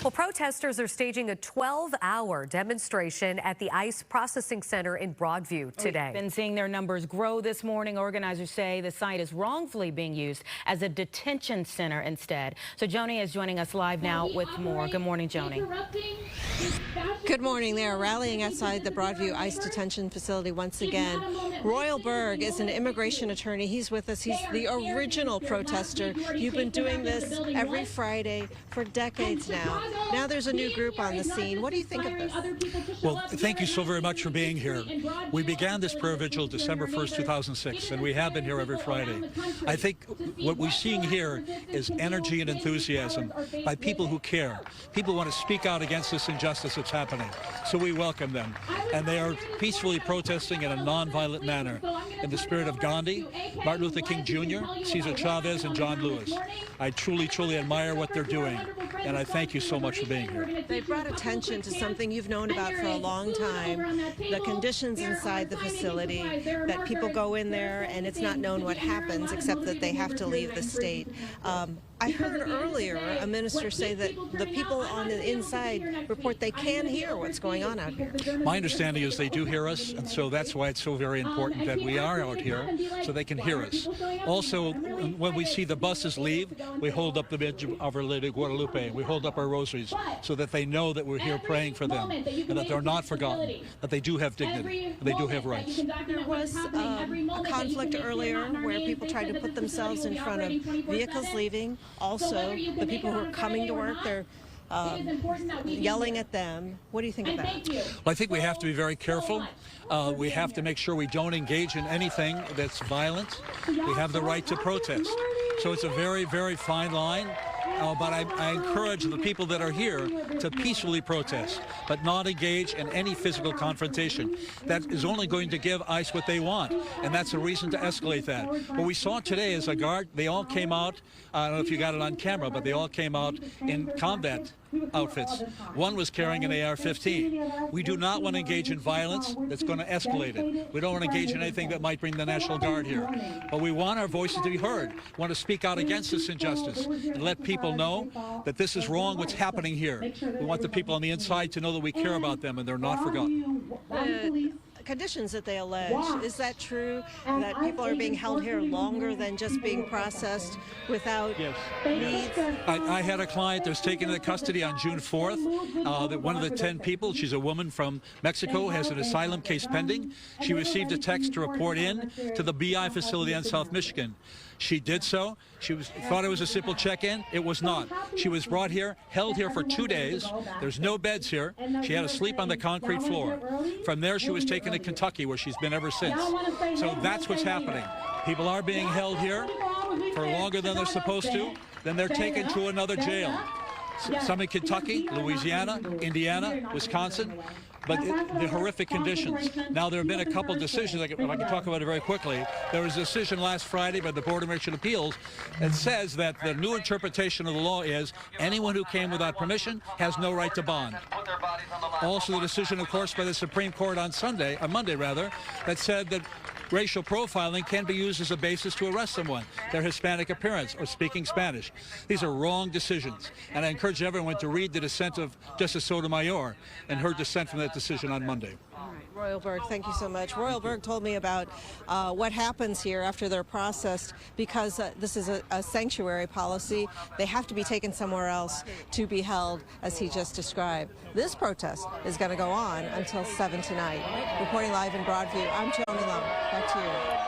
Well, protesters are staging a 12-hour demonstration at the ICE processing center in Broadview today. We've been seeing their numbers grow this morning. Organizers say the site is wrongfully being used as a detention center instead. So Joni is joining us live now with more. Good morning, Joni. Good morning. They are rallying outside the Broadview ICE detention facility once again. Royal Berg is an immigration attorney. He's with us. He's the original protester. You've been doing this every Friday for decades now. Now there's a new group on the scene. What do you think of this? Well, thank you so very much for being here. We began this prayer vigil December 1st, 2006, and we have been here every Friday. I think what we're seeing here is energy and enthusiasm by people who care. People who want to speak out against this injustice that's happening. So we welcome them. And they are peacefully protesting in a nonviolent manner in the spirit of Gandhi, Martin Luther King Jr., Cesar Chavez, and John Lewis. I truly, truly admire what they're doing, and I thank you so much for being here. They brought attention to something you've known about for a long time, the conditions inside the facility, that people go in there and it's not known what happens except that they have to leave the state. I heard earlier a minister say that the people on the inside report they can hear what's going on out here. My understanding is they do hear us, and so that's why it's so very important that we are out here so they can hear us. Also, when we see the buses leave, we hold up the image of Our Lady of Guadalupe. We hold up our rosaries so that they know that we're here praying for them and that they're not forgotten, that they do have dignity, and they do have rights. There was a conflict earlier where people tried to put themselves in front of vehicles leaving. Also, the people who are coming to work, they're yelling at them. What do you think of that? Well, I think we have to be very careful. We have to make sure we don't engage in anything that's violent. We have the right to protest. So it's a very, very fine line. But I encourage the people that are here to peacefully protest, but not engage in any physical confrontation. That is only going to give ICE what they want, and that's a reason to escalate that. What we saw today is a guard, they all came out, I don't know if you got it on camera, but they all came out in combat outfits. One was carrying an AR-15. We do not want to engage in violence that's going to escalate it. We don't want to engage in anything that might bring the National Guard here. But we want our voices to be heard. We want to speak out against this injustice and let people know that this is wrong, what's happening here. We want the people on the inside to know that we care about them and they're not forgotten. Conditions that they allege, is that true, that people are being held here longer than just being processed without needs? I had a client that was taken into custody on June 4th. That one of the 10 people, she's a woman from Mexico, has an asylum case pending. She received a text to report in to the BI facility in South Michigan. She did so. She thought it was a simple check-in. It was not. She was brought here, held here for 2 days. There's no beds here. She had to sleep on the concrete floor. From there, she was taken to Kentucky, where she's been ever since. So that's what's happening. People are being held here for longer than they're supposed to. Then they're taken to another jail. Some in Kentucky, Louisiana, Indiana, Wisconsin. But the horrific conditions. Now, there have been a couple decisions, if I can talk about it very quickly. There was a decision last Friday by the Board of Immigration Appeals that says that the new interpretation of the law is anyone who came without permission has no right to bond. Also, the decision, of course, by the Supreme Court on Monday, that said that racial profiling can be used as a basis to arrest someone, their Hispanic appearance or speaking Spanish. These are wrong decisions, and I encourage everyone to read the dissent of Justice Sotomayor and her dissent from that decision on Monday. All right, Royal Berg, thank you so much. Royal Berg told me about what happens here after they're processed, because this is a sanctuary policy. They have to be taken somewhere else to be held, as he just described. This protest is going to go on until 7 tonight. Reporting live in Broadview, I'm Joni Long. Back to you.